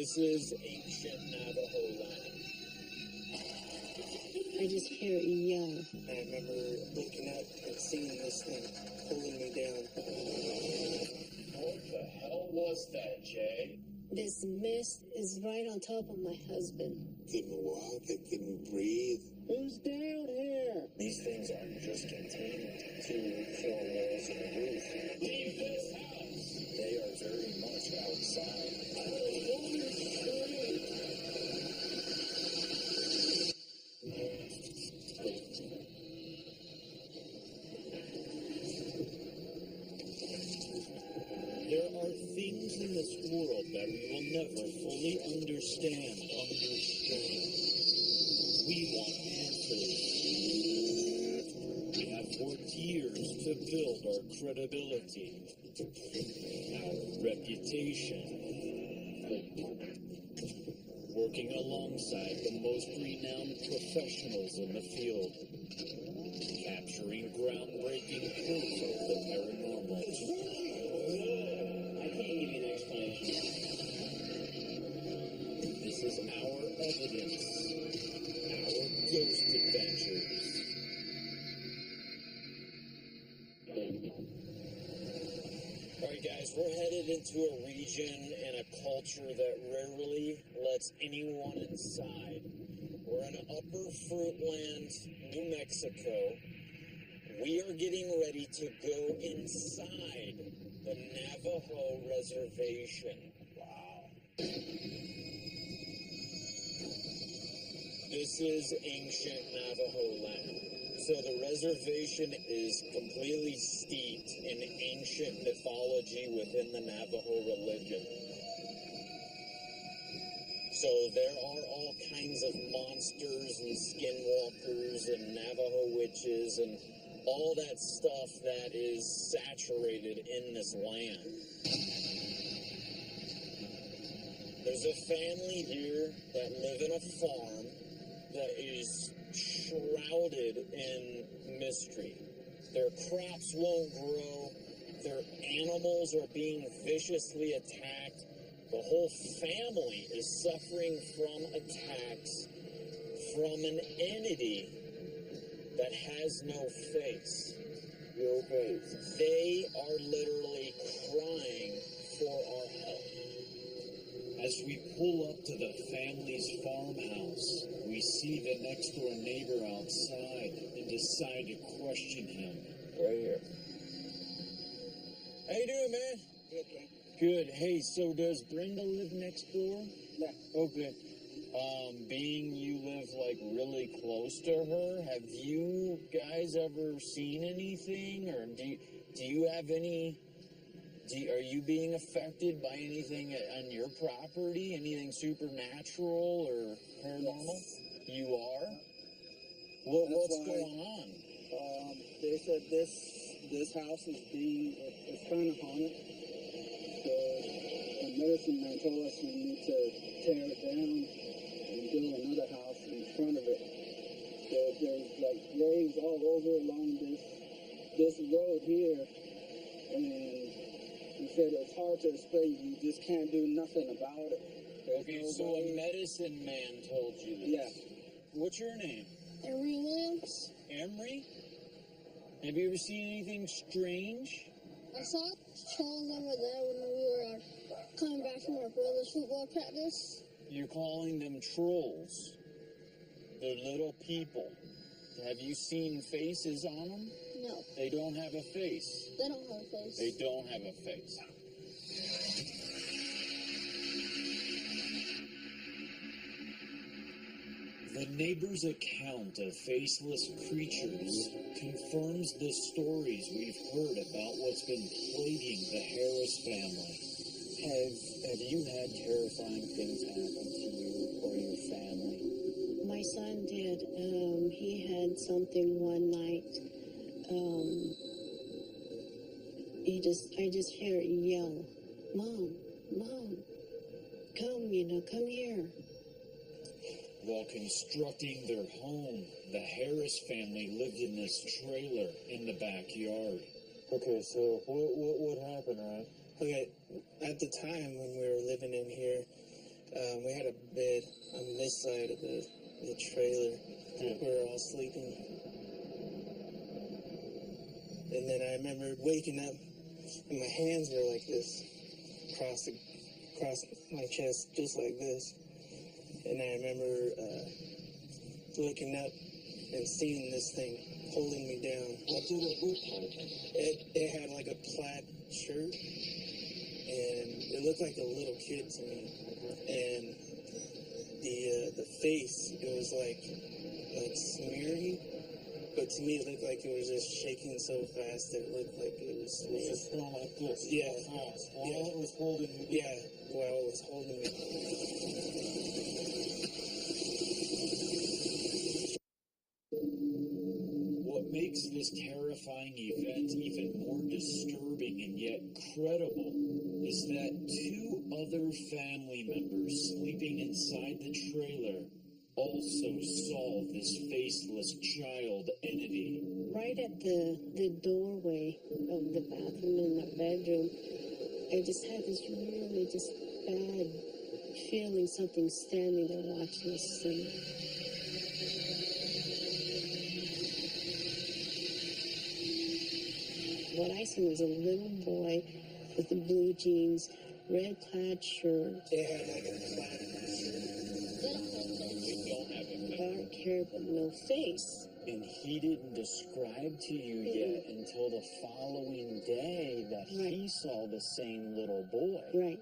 This is ancient Navajo land. I just hear it yell. I remember looking up and seeing this thing pulling me down. What the hell was that, Jay? This mist is right on top of my husband. Didn't walk, they couldn't breathe. Who's down here? These things aren't just contained to 4 walls and a roof. Leave this house! They are very much outside. There are things in this world that we will never fully understand. We want answers. We have worked years to build our credibility, our reputation, working alongside the most renowned professionals in the field, capturing groundbreaking proof of the paranormal. I can't give you an explanation. This is our evidence, our ghost adventures. Alright guys, we're headed into a region and a culture that rarely lets anyone inside. We're in Upper Fruitland, New Mexico. We are getting ready to go inside the Navajo Reservation. Wow. This is ancient Navajo land. So the reservation is completely steeped in ancient mythology within the Navajo religion. So there are all kinds of monsters and skinwalkers and Navajo witches and all that stuff that is saturated in this land. There's a family here that live in a farm that is shrouded in mystery. Their crops won't grow. Their animals are being viciously attacked. The whole family is suffering from attacks from an entity that has no face. No face. They are literally crying for our help. As we pull up to the family's farmhouse, we see the next door neighbor outside and decide to question him. Right here. How you doing, man? Good, man. Good. Hey, so does Brenda live next door? Yeah. Okay. Being you live like really close to her, have you guys ever seen anything, or do you have any? Are you being affected by anything on your property? Anything supernatural or paranormal? Yes. You are? What's going on? They said this house is it's kind of haunted. So the medicine man told us we need to tear it down and build another house in front of it. So there's like graves all over along this road here, and he said it's hard to explain. You just can't do nothing about it. Okay, so a medicine man told you this. Yeah. What's your name? Emery Williams. Emery? Have you ever seen anything strange? I saw trolls over there when we were coming back from our brother's football practice. You're calling them trolls. They're little people. Have you seen faces on them? No, They don't have a face. they don't have a face. They don't have a face. The neighbor's account of faceless creatures confirms the stories we've heard about what's been plaguing the Harris family. Have you had terrifying things happen to you or your family? My son did. He had something one night. I just hear it yell, Mom, come here. While constructing their home, the Harris family lived in this trailer in the backyard. Okay, so what happened, right? Okay, at the time when we were living in here, We had a bed on this side of the trailer. We were all sleeping. And then I remember waking up, and my hands were like this, across my chest, just like this. And I remember looking up and seeing this thing holding me down. What did it look like? It had like a plaid shirt, and it looked like a little kid to me. And the face, it was like smeary, but to me it looked like it was just shaking so fast that it looked like it was Just going like this. Yeah. Fast. While Yeah. it was holding you. yeah, while it was holding me. What makes this terrifying event even more disturbing and yet credible is that two other family members sleeping inside the trailer also saw this faceless child entity. Right at the doorway of the bathroom in the bedroom, I just had this really just bad feeling, something standing there watching us sleep. What I saw was a little boy with the blue jeans, red plaid shirt, It had like a plaid shirt. We don't have it. dark hair but no face. And he didn't describe to you yet until the following day that he Right. saw the same little boy. Right.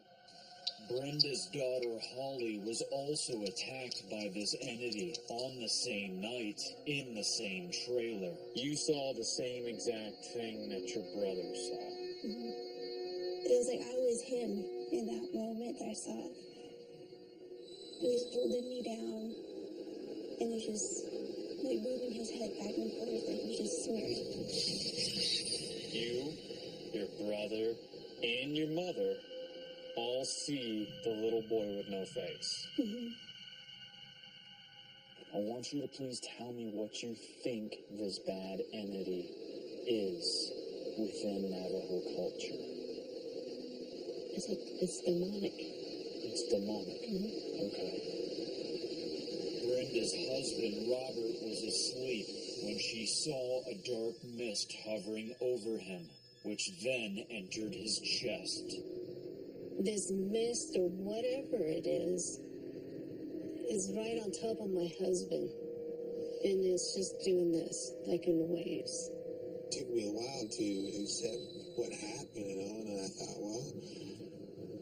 Brenda's daughter Holly was also attacked by this entity on the same night in the same trailer. You saw the same exact thing that your brother saw. It was like I was him in that moment that I saw it. He was holding me down, and he was just like moving his head back and forth, like he was just swearing. You, your brother, and your mother all see the little boy with no face. I want you to please tell me what you think this bad entity is within Navajo culture. It's demonic. It's demonic. Okay. Brenda's husband, Robert, was asleep when she saw a dark mist hovering over him, which then entered his chest. This mist or whatever it is right on top of my husband. And it's just doing this, like in waves. It took me a while to accept what happened, and I thought, well,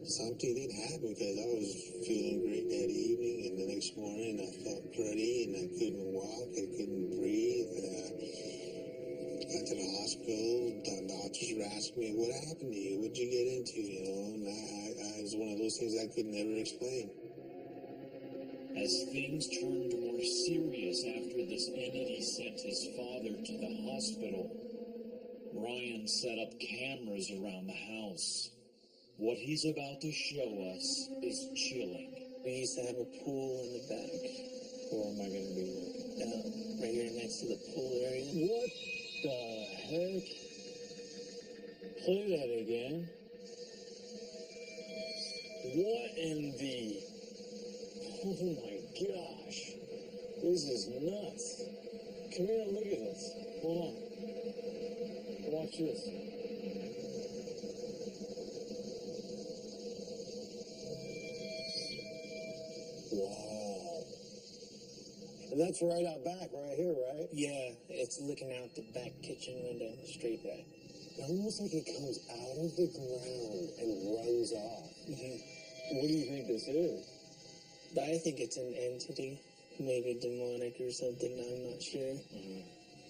something did happen because I was feeling great that evening, and the next morning I felt cruddy and I couldn't walk, I couldn't breathe. Got to the hospital, the doctors were asking me, what happened to you? What'd you get into, and it was one of those things I could never explain. As things turned more serious after this entity sent his father to the hospital, Ryan set up cameras around the house. What he's about to show us is chilling. We used to have a pool in the back. Where am I going to be? Right here next to the pool area. What the heck? Play that again. What in the... Oh my gosh. This is nuts. Come here and look at this. Hold on. Watch this. Wow. And that's right out back, right here, right? Yeah, it's looking out the back kitchen window, straight back. Almost like it comes out of the ground and runs off. What do you think this is? I think it's an entity, maybe demonic or something, I'm not sure.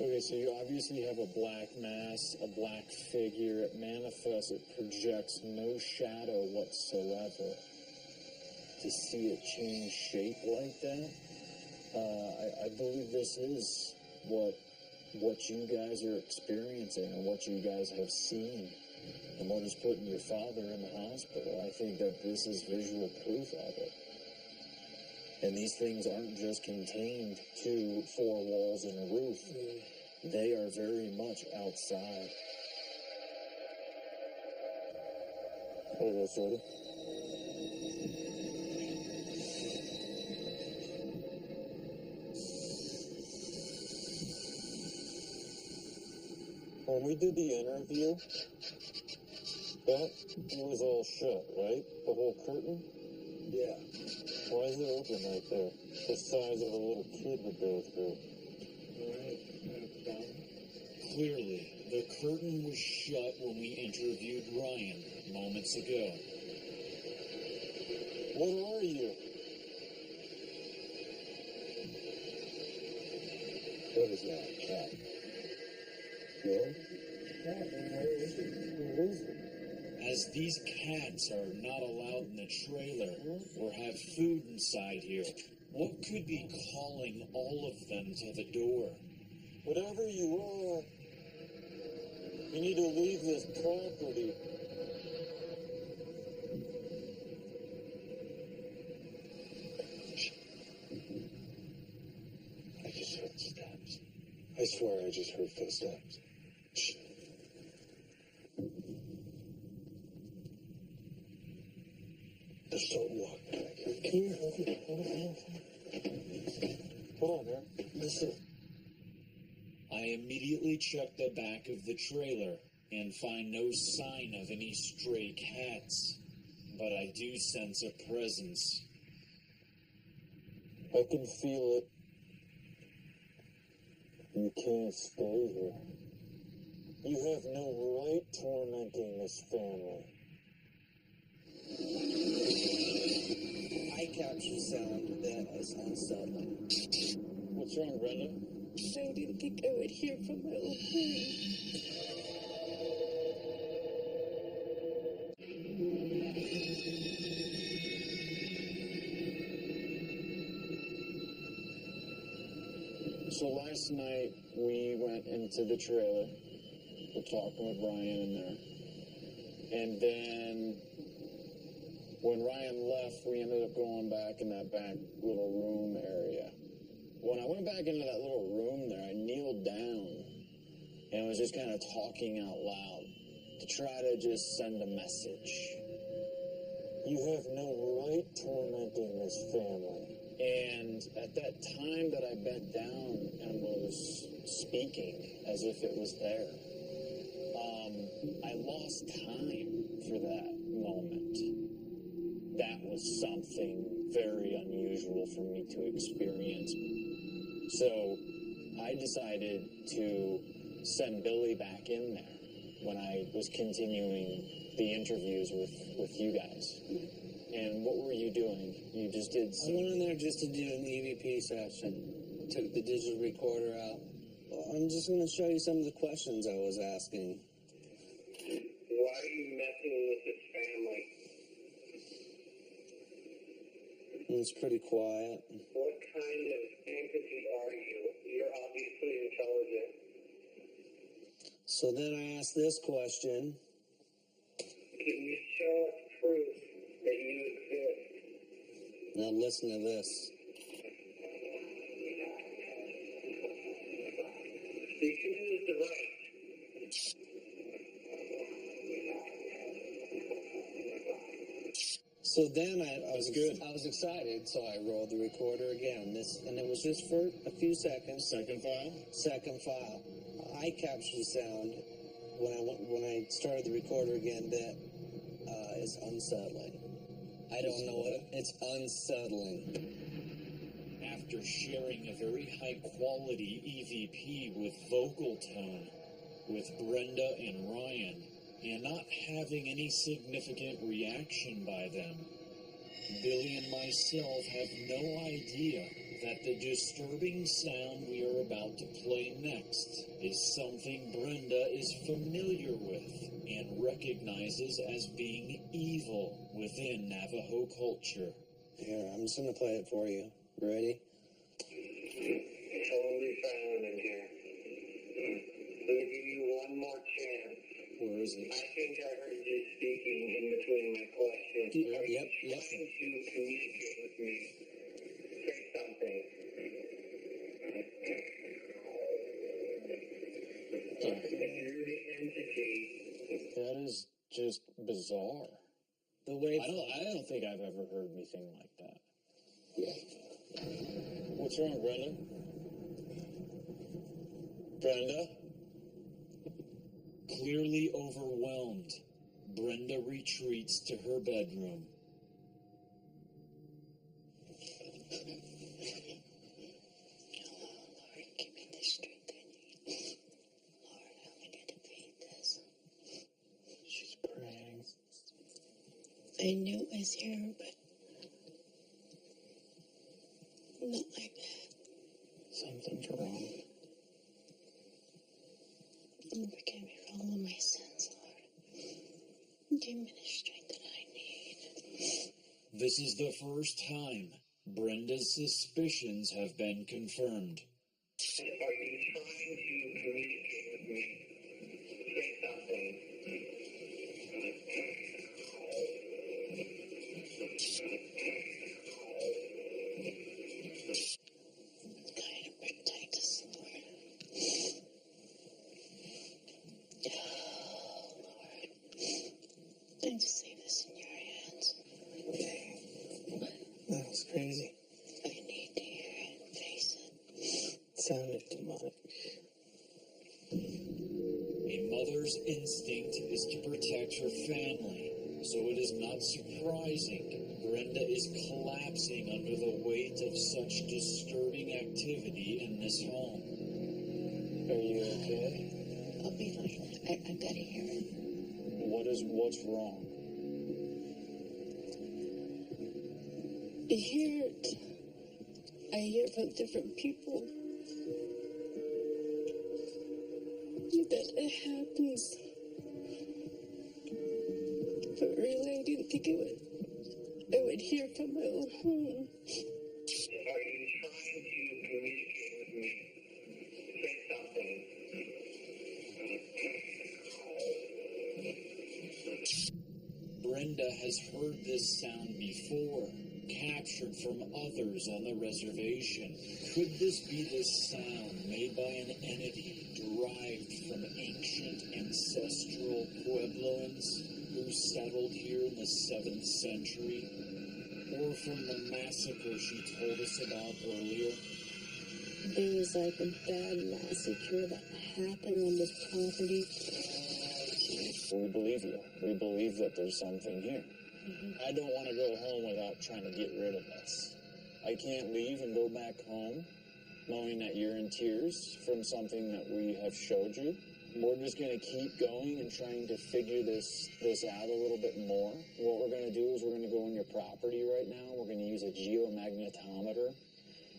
Okay, so you obviously have a black mass, a black figure. It manifests, it projects no shadow whatsoever. To see it change shape like that, I believe this is what you guys are experiencing and what you guys have seen and what is putting your father in the hospital. I think that this is visual proof of it. And these things aren't just contained to four walls and a roof. They are very much outside. There you go, Shorty. When we did the interview, that was all shut, right? The whole curtain? Yeah. Why is it open right there? The size of a little kid would go through. Clearly, the curtain was shut when we interviewed Ryan moments ago. What are you? What is that, cat? No? What is it? As these cats are not allowed in the trailer or have food inside here, what could be calling all of them to the door? Whatever you are, you need to leave this property. I just heard steps. I swear I just heard footsteps. Shh. There's something walking back here. Come here. Hold on, man. Listen. I immediately check the back of the trailer and find no sign of any stray cats, but I do sense a presence. I can feel it. You can't stay here. You have no right tormenting this family. I capture sound that is unsettling. What's wrong, Brenda? I didn't think I would hear from my old home. So last night we went into the trailer. We're talking with Ryan in there. And then when Ryan left, we ended up going back in that back little room area. When I went back into that little room there, I kneeled down and was just kind of talking out loud to try to just send a message. You have no right tormenting this family. And at that time that I bent down and was speaking as if it was there, I lost time for that moment. That was something very unusual for me to experience. So I decided to send Billy back in there when I was continuing the interviews with you guys. And what were you doing? You just did I went in there just to do an EVP session. Took the digital recorder out. I'm just going to show you some of the questions I was asking. Why are you messing with this family? It's pretty quiet. What kind of entity are you? You're obviously intelligent. So then I asked this question. Can you show us proof that you exist? Now listen to this. Speaking to this device. So then I was excited, so I rolled the recorder again. And it was just for a few seconds. second file? Second file. I captured the sound when I started the recorder again that is unsettling. I don't know what it's unsettling. After sharing a very high-quality EVP with vocal tone with Brenda and Ryan, and not having any significant reaction by them, Billy and myself have no idea that the disturbing sound we are about to play next is something Brenda is familiar with and recognizes as being evil within Navajo culture. Here, I'm just going to play it for you. Ready? Totally silent in here. Let me give you one more chance. Where is it? I think I heard you speaking in between my questions. Are you Yep. trying to communicate with me? Say something. You're the entity. That is just bizarre. The way I don't think I've ever heard anything like that. Yeah. What's wrong, Brenda? Brenda? Clearly overwhelmed, Brenda retreats to her bedroom. Lord, give me the strength I need. Lord, help me to defeat this. She's praying. I knew it was here, but not like that. Something's wrong. Forgive me for all of my sins, Lord. Give me the strength that I need. This is the first time Brenda's suspicions have been confirmed. Are you trying to communicate with me? Say something. Guide and protect us, Lord. Oh, Lord. I just leave this in your hands. That was crazy. I need to hear it and face it. Sounded demonic. A mother's instinct is to protect her family, so it is not surprising Brenda is collapsing under the weight of such disturbing activity in this home. Are you okay? I'll be fine. I've got to hear it. What's wrong? I hear from different people that it happens. But really, I didn't think I would hear from my own home. Are you trying to communicate with me? Say something. Brenda has heard this sound before, captured from others on the reservation. Could this be the sound made by an entity derived from ancient ancestral Puebloans who settled here in the 7th century? Or from the massacre she told us about earlier? There was like a bad massacre that happened on this property. We believe you. We believe that there's something here. I don't want to go home without trying to get rid of this. I can't leave and go back home knowing that you're in tears from something that we have showed you. We're just going to keep going and trying to figure this out a little bit more. What we're going to do is we're going to go on your property right now. We're going to use a geomagnetometer,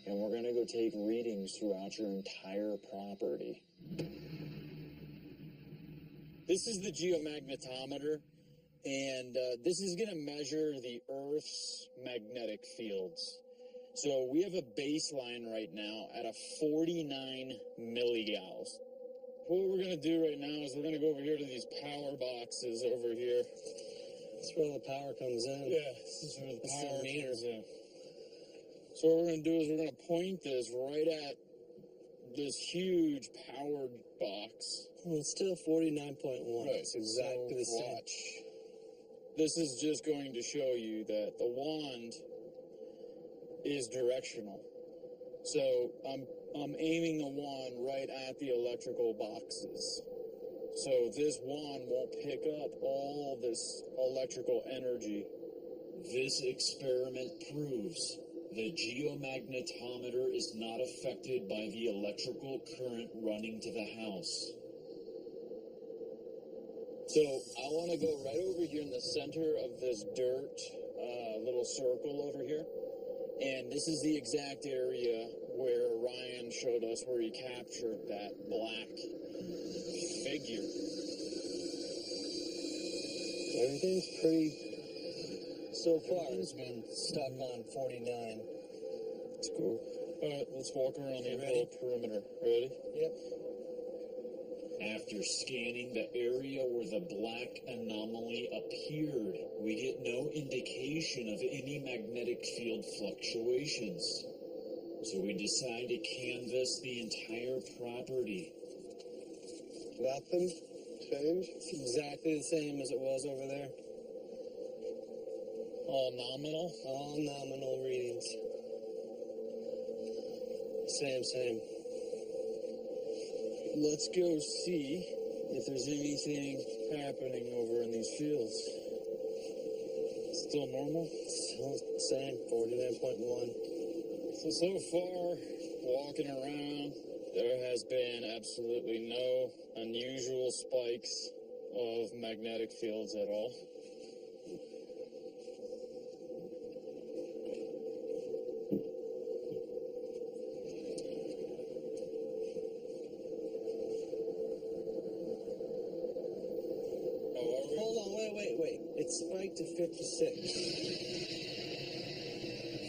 and we're going to go take readings throughout your entire property. This is the geomagnetometer, and this is going to measure the Earth's magnetic fields. So we have a baseline right now at a 49 milligauss. What we're going to do right now is we're going to go over here to these power boxes over here. That's where the power comes in. Yeah, this is where the It's power the meter. comes in. So what we're going to do is we're going to point this right at this huge powered box. Well, it's still 49.1. Right, It's exactly the same. watch. This is just going to show you that the wand is directional. So I'm aiming the wand right at the electrical boxes. So this wand won't pick up all this electrical energy. This experiment proves the geomagnetometer is not affected by the electrical current running to the house. So I want to go right over here in the center of this dirt little circle over here. And this is the exact area where Ryan showed us where he captured that black figure. Everything's pretty. So far, it's been stuck on 49. It's cool. All right, let's walk around the Ready? whole perimeter. Ready? Yep. After scanning the area where the black anomaly appeared, we get no indication of any magnetic field fluctuations. So we decide to canvass the entire property. Nothing changed. It's exactly the same as it was over there. All nominal? All nominal readings. Same. Let's go see if there's anything happening over in these fields. Still normal? Still same, 49.1. So far, walking around, there has been absolutely no unusual spikes of magnetic fields at all. Hold on, wait. It's spiked to 56.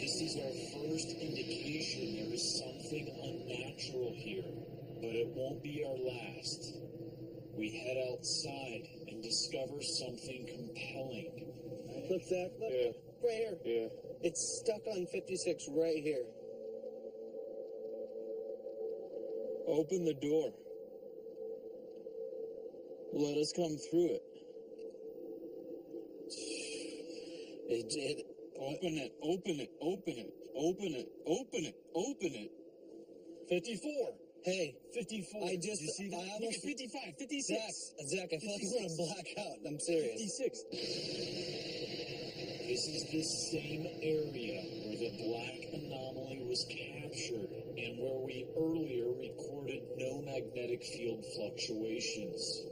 This is our first indication there is something unnatural here, but it won't be our last. We head outside and discover something compelling. Look, Zach, look. Yeah. Right here. Yeah. It's stuck on 56 right here. Open the door. Let us come through it. Open it, open it, open it, open it, open it, open it. 54. Hey, 54. I just, Did you see that? I Look almost, at 55, 56. Zach, I feel like I'm gonna black out. I'm serious. 56. This is the same area where the black anomaly was captured and where we earlier recorded no magnetic field fluctuations.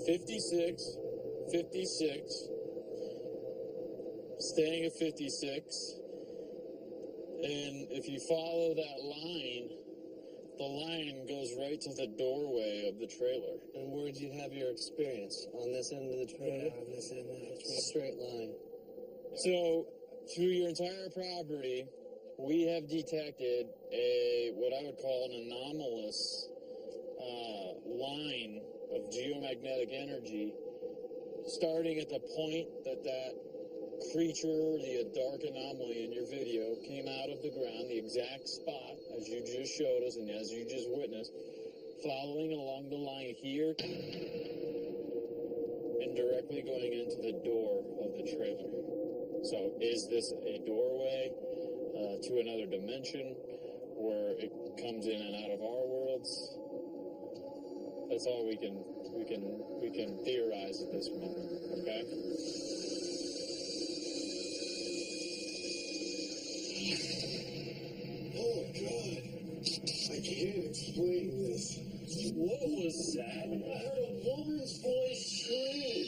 56, 56, staying at 56, and if you follow that line, the line goes right to the doorway of the trailer. And where'd you have your experience? On this end of the trailer? Yeah, on this end of the trailer. Straight line. So, through your entire property, we have detected what I would call an anomalous line of geomagnetic energy, starting at the point that creature, the dark anomaly in your video, came out of the ground, the exact spot as you just showed us and as you just witnessed, following along the line here and directly going into the door of the trailer. So is this a doorway to another dimension where it comes in and out of our worlds? That's all we can theorize at this moment, okay? Oh, God. I can't explain this. What was that? I heard a woman's voice scream.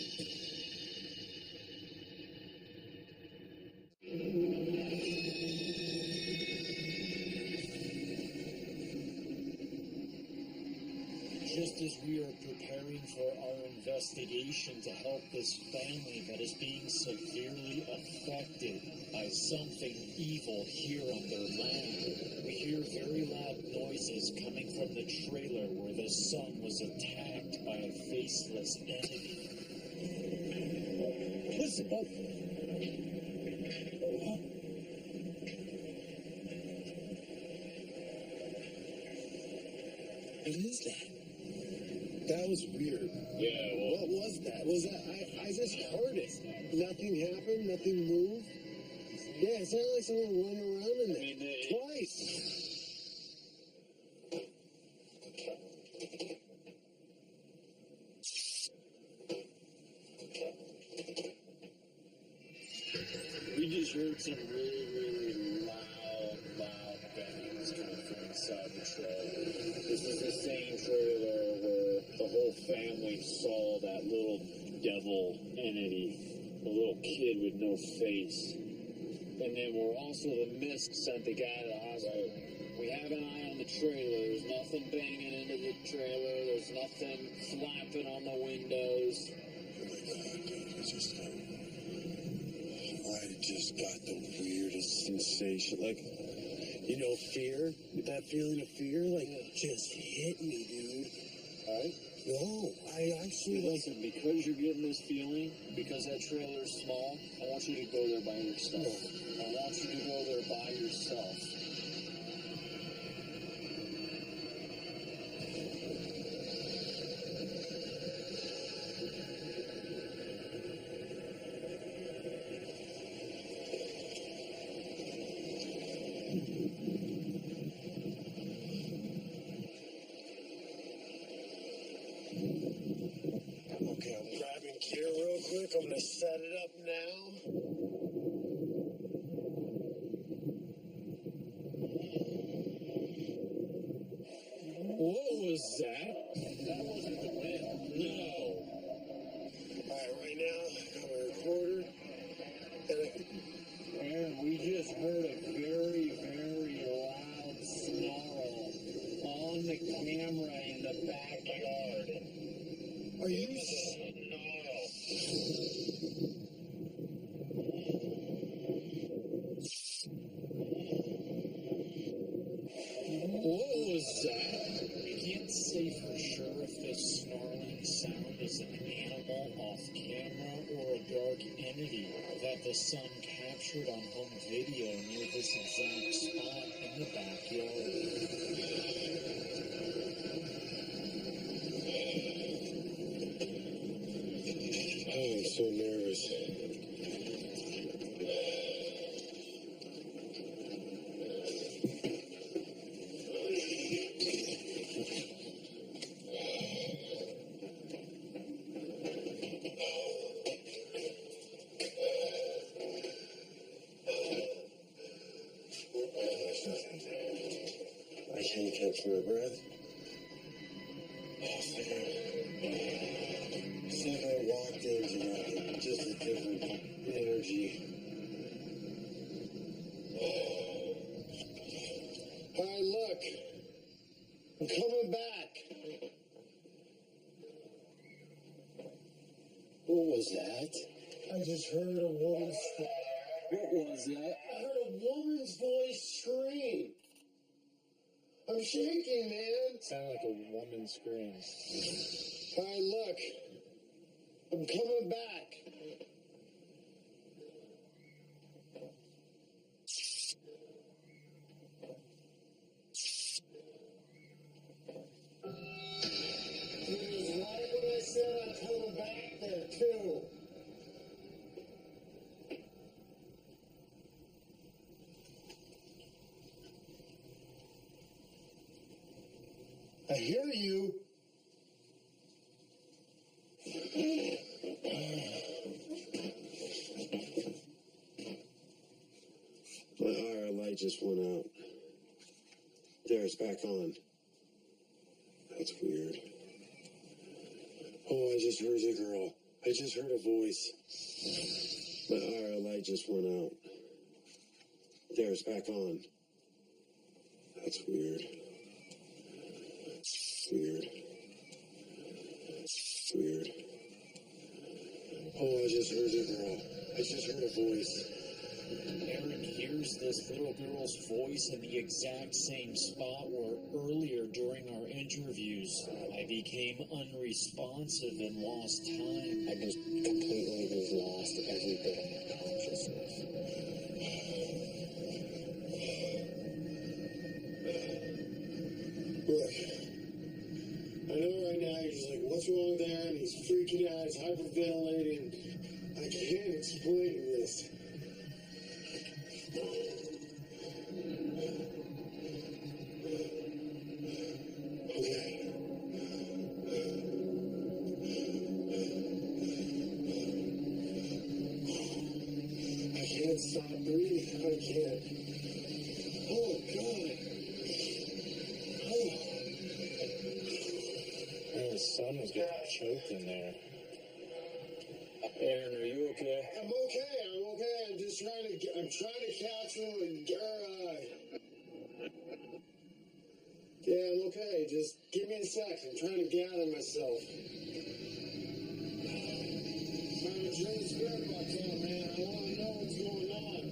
Just as we are preparing for our investigation to help this family that is being severely affected by something evil here on their land, we hear very loud noises coming from the trailer where the son was attacked by a faceless entity. Listen, What is that? That was weird. Yeah, well, What was that? Was that? I just heard it. Nothing happened. Nothing moved. Yeah, it sounded like someone running around in there. Twice. we just heard some really loud bangs coming from inside the trailer. This is the same trailer where the whole family saw that little devil entity, the little kid with no face. And then we're also, the mist sent the guy to the hospital. We have an eye on the trailer. There's nothing banging into the trailer. There's nothing flapping on the windows. Oh my God, dude, I just got the weirdest sensation. Like, you know, fear? That feeling of fear? Like, just hit me, dude. Alright? No, I actually, like, Listen, because you're getting this feeling, because that trailer is small, I want you to go there by yourself. I want you to go there by yourself. I'm gonna set it up now. What was that? That wasn't the wind. No. Alright, right now, I'm a recorder. Aaron, we just heard a very, very loud snarl on the camera in the backyard. Are you What was that? We can't say for sure if this snarling sound is an animal off camera or a dark entity that the sun captured on home video near this exact spot in the backyard. I'm so nervous. I can't catch my breath. It's like I walked into just a different energy. Alright, look. I'm coming back. What was that? I just heard a woman's... What was that? I heard a woman's voice scream. I'm shaking, man. Sounded like a woman scream. Alright, look. I'm coming back. It was right when I said I'm coming back there, too. I hear you. My IR light just went out. There, it's back on. That's weird. Oh, I just heard a girl. I just heard a voice. My IR light just went out. There, it's back on. That's weird. Weird. Weird. Oh, I just heard a girl. I just heard a voice. Aaron hears this little girl's voice in the exact same spot where earlier during our interviews I became unresponsive and lost time. I just completely lost every bit of my consciousness. Look, I know right now you're just like, what's wrong there? And he's freaking out, he's hyperventilating. I can't explain this. Okay. I can't stop breathing. I can't. Oh, God. Oh. Man, the sun is getting choked in there. Aaron, are you okay? I'm okay. I'm just I'm trying to capture yeah, I'm okay. Just give me a sec. I'm trying to gather myself. I'm a Jane Spirit box on, man. I want to know what's going on.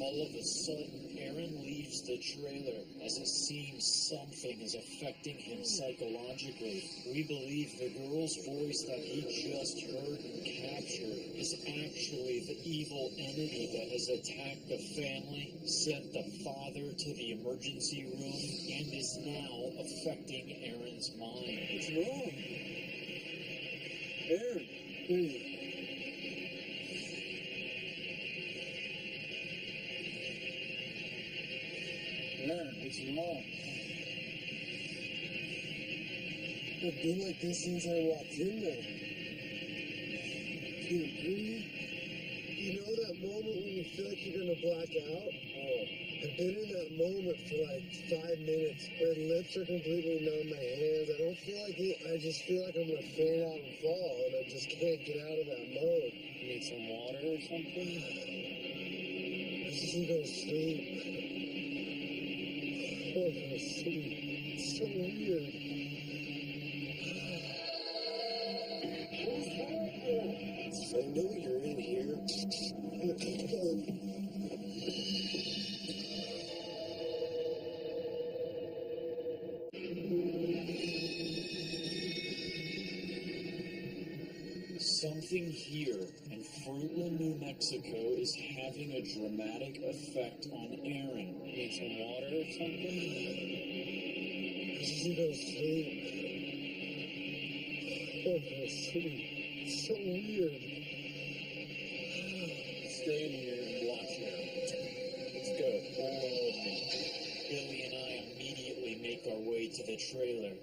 All of a sudden, Aaron leaves the trailer as it seems something is affecting him psychologically. We believe the girl's voice that he just heard and captured is actually the evil entity that has attacked the family, sent the father to the emergency room, and is now affecting Aaron's mind. What's wrong? Aaron. Hey. Aaron, what's wrong? I've been like this since I walked in there. Can't breathe. You know that moment when you feel like you're gonna black out? Oh. I've been in that moment for like 5 minutes. My lips are completely numb, my hands. I don't feel like it. I just feel like I'm gonna fade out and fall, and I just can't get out of that mode. You need some water or something? I just need to go to sleep. I want to go to sleep. It's so weird. I know you're in here. Something here in Fruitland, New Mexico is having a dramatic effect on Aaron. Need some water or something? I just need to go to sleep. I want to go to sleep. It's so weird. Stay in here and watch now. Let's go. Follow me. Billy and I immediately make our way to the trailer.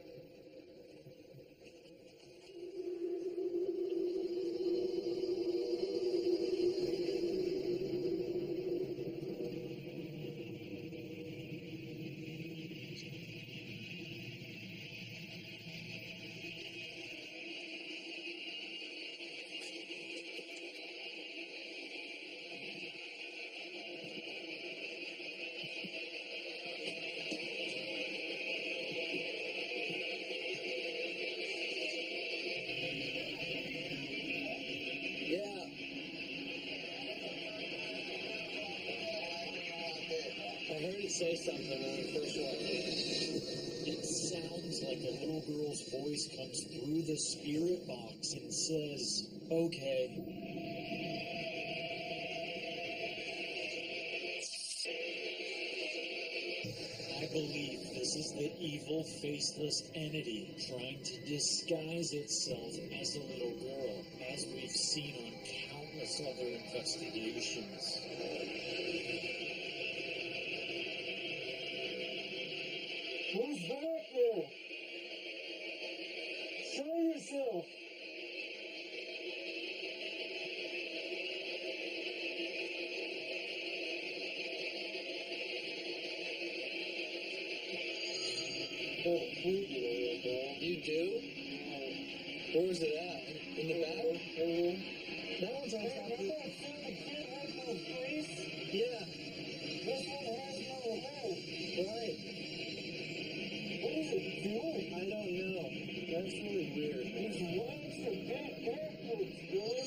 Say something when we first walked in. It sounds like a little girl's voice comes through the spirit box and says, "Okay." I believe this is the evil, faceless entity trying to disguise itself as a little girl, as we've seen on countless other investigations. Who's back there? Show yourself. You do? Where was it at? In the back? That one's on top of it. Yeah. This one has no head. Right. What is it doing? I don't know. That's really weird. There's legs and backwards, Billy.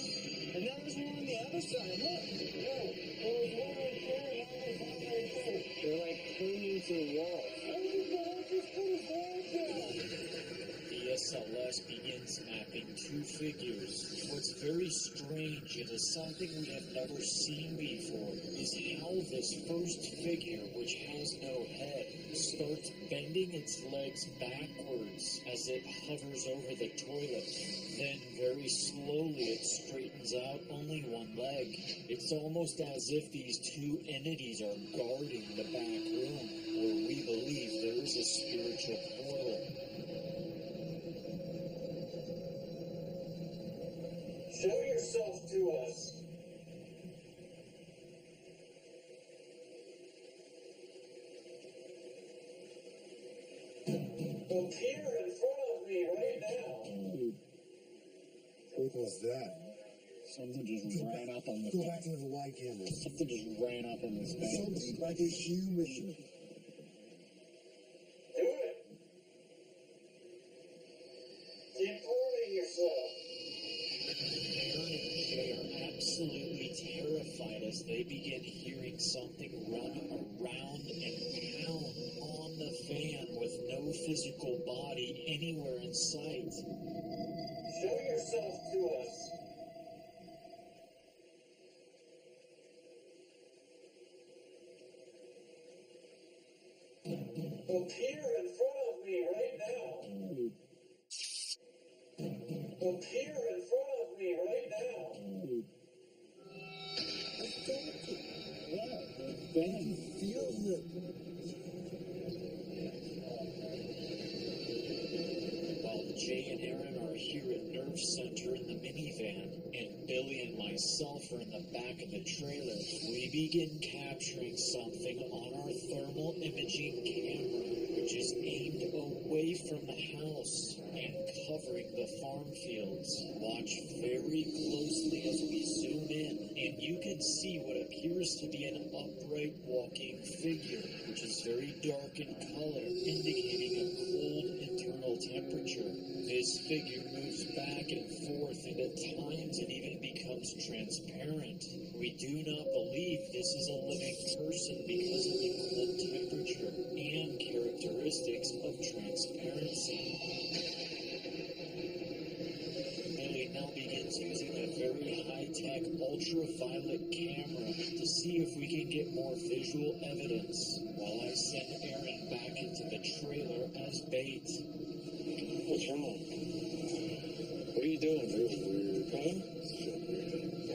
And now there's one on the other side. Look. Yeah. There was one right there and now there's one right there. They're like clinging to the wall. How did the dog just put his leg down? The SLS begins mapping two figures. What's very strange and is something we have never seen before is how this first figure, which has no head, starts bending its legs backwards as it hovers over the toilet. Then very slowly it straightens out only one leg. It's almost as if these two entities are guarding the back room where we believe there is a spiritual portal. Show yourself to us. Appear in front of me right now. What was that? Something just ran up on the Go back to the light camera. Something just ran up on this thing. Something like a human. Do it. Reporting yourself. They are absolutely terrified as they begin hearing something run around and pound on the fan with no physical body anywhere in sight. Show yourself to us. Appear in front of me right now. Appear in front of me right now. Ben feels it. While the Jay and Aaron are here at Nerve Center in the minivan, and Billy and myself are in the back of the trailer. We begin capturing something on our thermal imaging camera, which is aimed away from the house and covering the farm fields. Watch very closely as we zoom in, and you can see what appears to be an upright walking figure, which is very dark in color, indicating a cold internal temperature. This figure moves back and forth, and at times it even becomes transparent. We do not believe this is a living person because of the cold temperature and characteristics of transparency. Billy now begins using a very high-tech ultraviolet camera to see if we can get more visual evidence, while I send Aaron back into the trailer as bait. What's wrong? What are you doing? Weird, huh?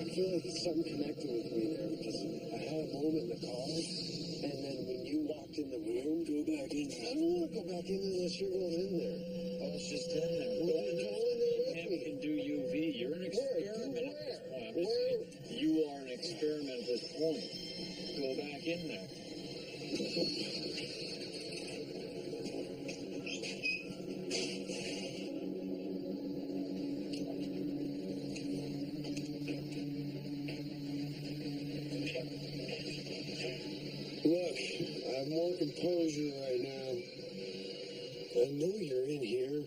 I feel like something connected with me there because I had a moment in the car, and then when you walked in the room, Go back in. I don't want to go back in unless you're going in there. I was just telling him. Well, then go in there with Him me. can do UV. You're an experiment at this point. I'm just saying, you are an experiment at this point. Go back in there. Look, I have more composure right now. I know you're in here.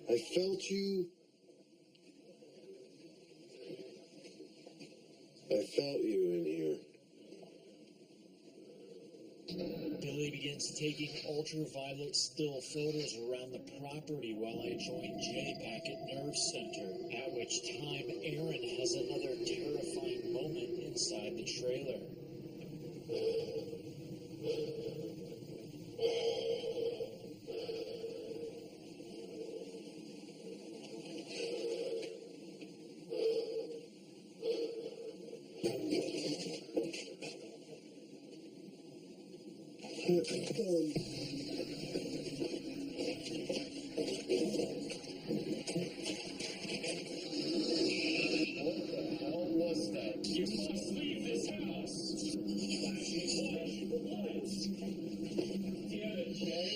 I felt you. I felt you in here. Billy begins taking ultraviolet still photos around the property while I join Jay back at Nerve Center, at which time Aaron has another terrifying moment inside the trailer. What was that? You must leave this house! Flashing lights! Damn it, Jay!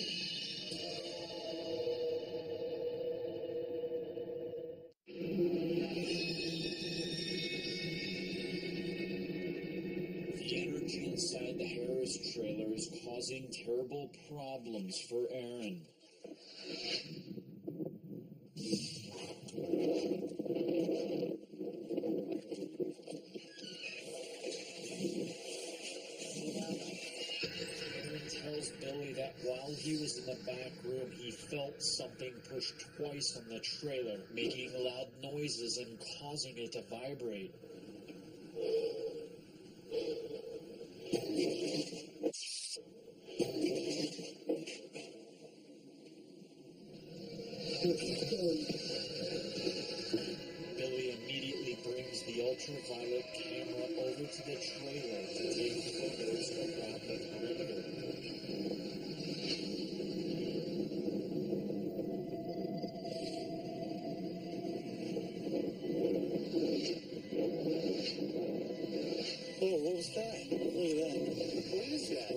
The energy inside the Harris trailer is causing terrible problems for Aaron. Aaron tells Billy that while he was in the back room, he felt something push twice on the trailer, making loud noises and causing it to vibrate. Billy immediately brings the ultraviolet camera over to the trailer to take photos around the perimeter. Oh, what was that? Look at that. What is that?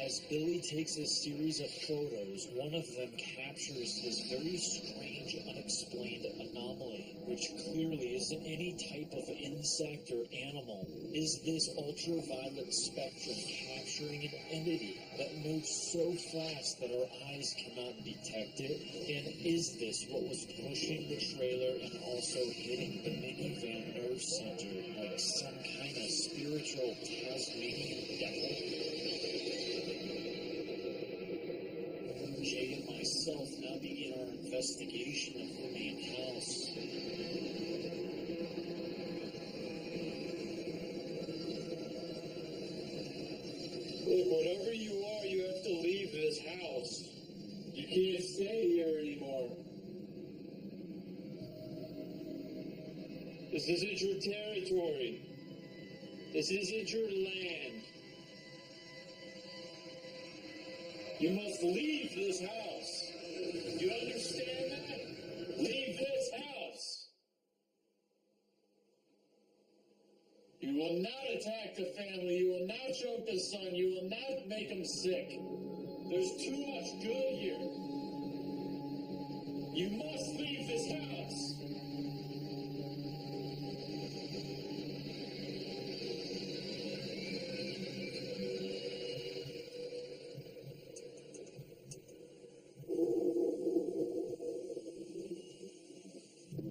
As Billy takes a series of photos, one of them captures this very strange, unexplained anomaly, which clearly isn't any type of insect or animal. Is this ultraviolet spectrum capturing an entity that moves so fast that our eyes cannot detect it? And is this what was pushing the trailer and also hitting the minivan nerve center like some kind of spiritual Tasmanian devil? Jay and myself now begin our investigation of the main house. Look, whatever you are, you have to leave this house. You can't stay here anymore. This isn't your territory. This isn't your land. You must leave this house. You understand that? will not attack the family. You will not choke the son. You will not make him sick. There's too much good here. You must leave this house.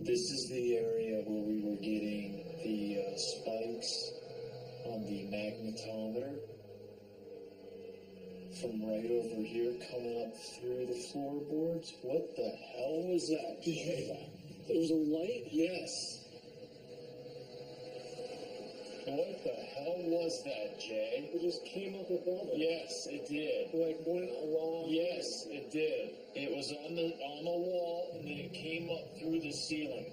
This is the area where we were getting the spikes on the magnetometer from right over here coming up through the floorboards. What the hell was that? Did you hear that? There was a light? Yes. What the hell was that, Jay? It just came up above it. Yes, it did. Like went along. Yes, it did. It was on the wall, and then it came up through the ceiling.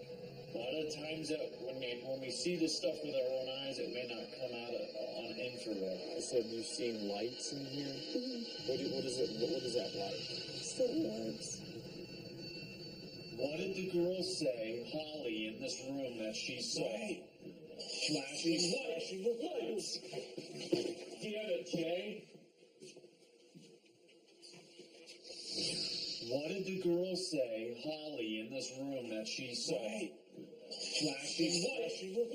A lot of times that when we see this stuff with our own eyes, it may not come out on infrared. So you've seen lights in here? What is it? What is that like? It's the orbs. What did the girl say, Holly, in this room that she saw? Flashing lights. Damn it, Jay. What did the girl say, Holly, in this room that she saw? Flashing lights. Where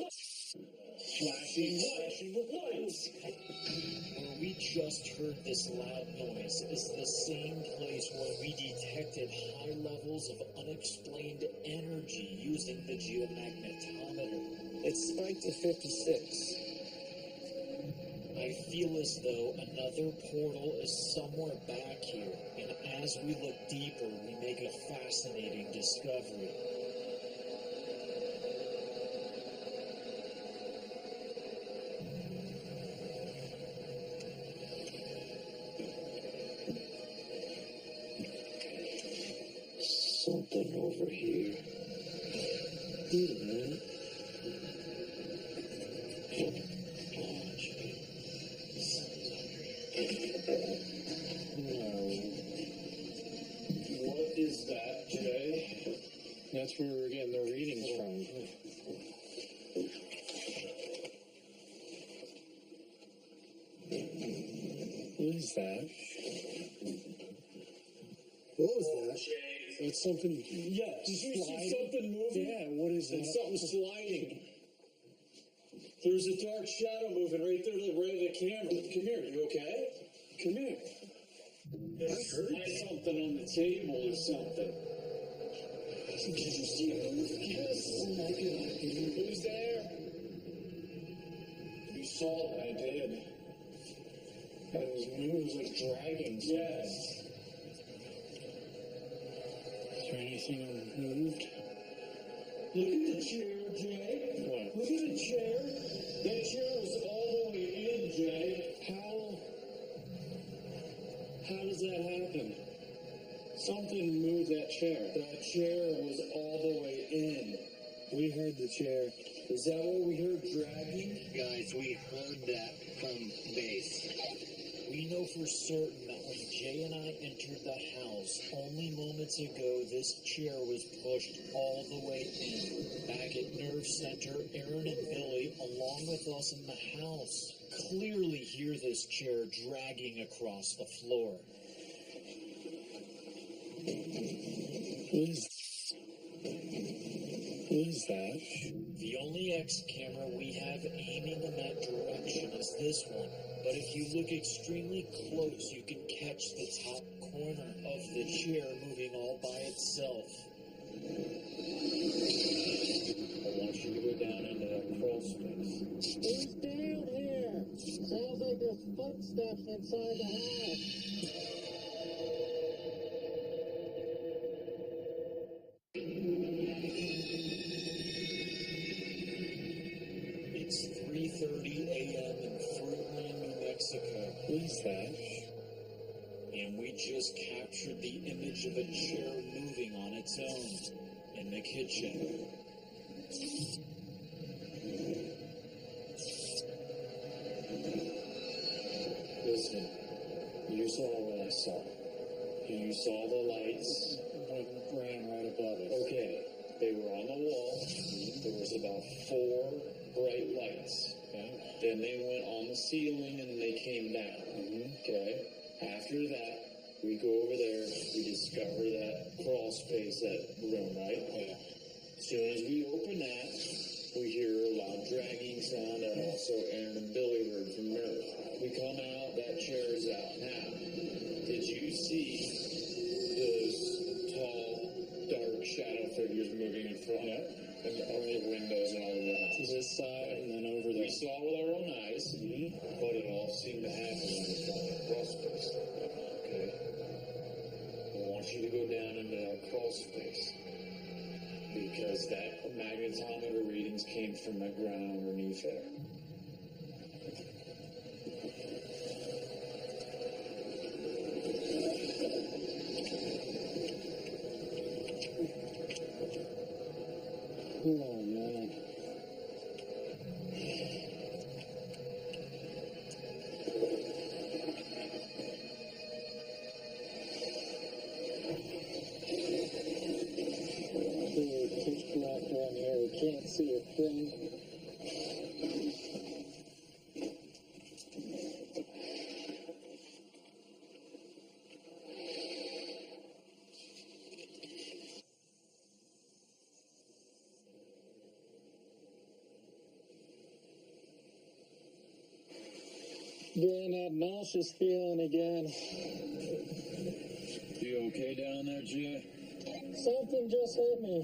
we just heard this loud noise is the same place where we detected high levels of unexplained energy using the geomagnetometer. It's spiked to 56. I feel as though another portal is somewhere back here, and as we look deeper, we make a fascinating discovery. Something over here. Wait a minute. What is that, Jay? That's where we're getting the readings from. What is that? What was that? It's something. Yeah, did you see something moving? Yeah, what is And that? something sliding. There's a dark shadow moving right there to the right of the camera. Come here, you okay? Come here. There's something on the table or something. Did you see it move? Yes. Oh my God. Who's there? You saw it, I did. It was like dragons. Yes. Is there anything moved? Look at the chair, Jay. What? Look at the chair. That chair was all the way in, Jay. How does that happen? Something moved that chair. That chair was all the way in. We heard the chair. Is that what we heard dragging? Guys, we heard that from base. We know for certain that when Jay and I entered the house, only moments ago, this chair was pushed all the way in. Back at Nerve Center, Aaron and Billy, along with us in the house, clearly hear this chair dragging across the floor. What is that? The only X camera we have aiming in that direction is this one. But if you look extremely close, you can catch the top corner of the chair moving all by itself. I want you to go down into that crawl space. Who's down here? Sounds like there's footsteps inside the house. It's 3:30 a.m. in Fruitland, New Mexico. What is that? And we just captured the image of a chair moving on its own in the kitchen. Listen, you saw what I saw. You saw the lights. Ran right above it. Okay, they were on the wall. There was about 4 bright lights. Okay? Then they went on the ceiling and they came down. Okay. After that, we go over there, we discover that crawl space, that room, right? Yeah. As soon as we open that, we hear a loud dragging sound and also Aaron and Billy heard from Murph. We come out, that chair is out. Now, did you see those tall, dark shadow figures moving in front? Yeah. And over the windows and all of that. To this side and then over there. We saw with our own eyes, but it all seemed to happen when we found the crawl space. Okay. I want you to go down into that crawl space. Because that magnetometer readings came from the ground underneath there. Oh, man. Pitch black down here. We can't see a thing. Getting that nauseous feeling again. You okay down there, Jay? Something just hit me.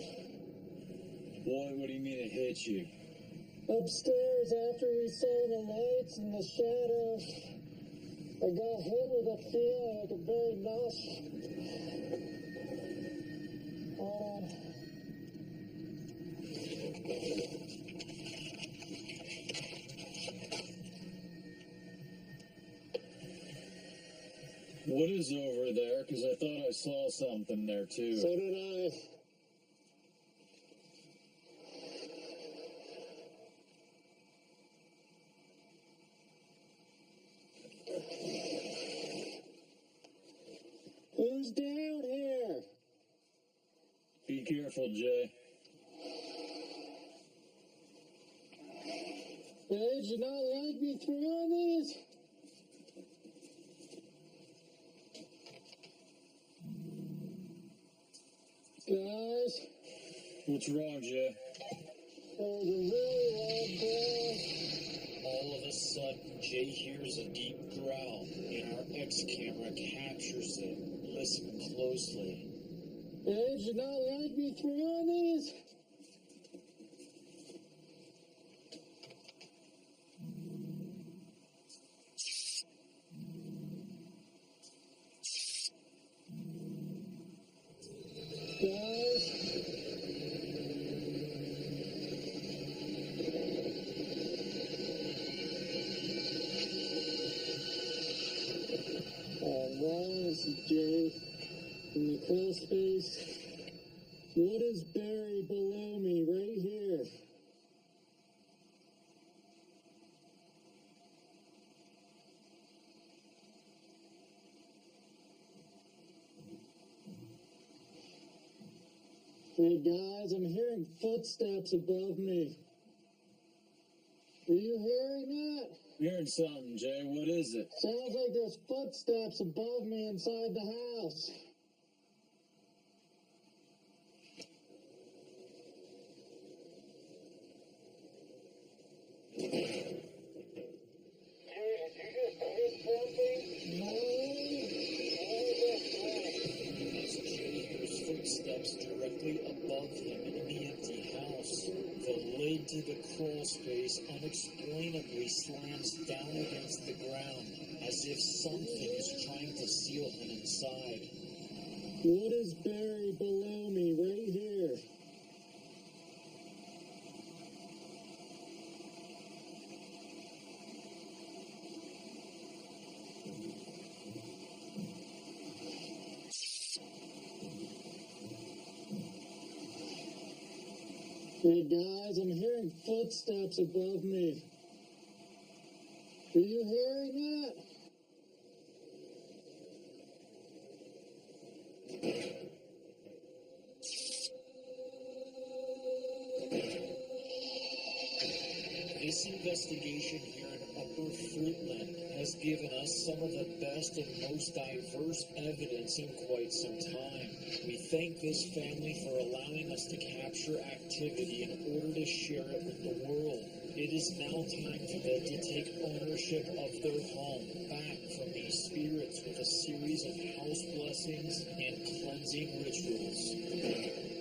What do you mean it hit you? Upstairs, after we saw the lights and the shadows, I got hit with a feeling like a very nauseous. Hold on. What is over there? Because I thought I saw something there, too. So did I. Who's down here? Be careful, Jay. Did you not like me throwing these? Guys, What's wrong, Jay? there's a really loud growl. All of a sudden, Jay hears a deep growl, and our X camera captures it. Listen closely. Did you not like me throwing these? Guys, Ron, this is Jay from the crawl space. What is buried below me right here? Hey guys, I'm hearing footsteps above me. Are you hearing that? Hearing something, Jay. What is it? Sounds like there's footsteps above me inside the house. As Jay hears footsteps directly above him in the empty house, the lid to the crawl space unexplainably slams down against the ground, as if something is trying to seal him inside. What is buried below me right here? Hey guys, I'm hearing footsteps above me. Are you hearing that? This investigation here in Christopher Fruitland has given us some of the best and most diverse evidence in quite some time. We thank this family for allowing us to capture activity in order to share it with the world. It is now time for them to take ownership of their home back from these spirits with a series of house blessings and cleansing rituals.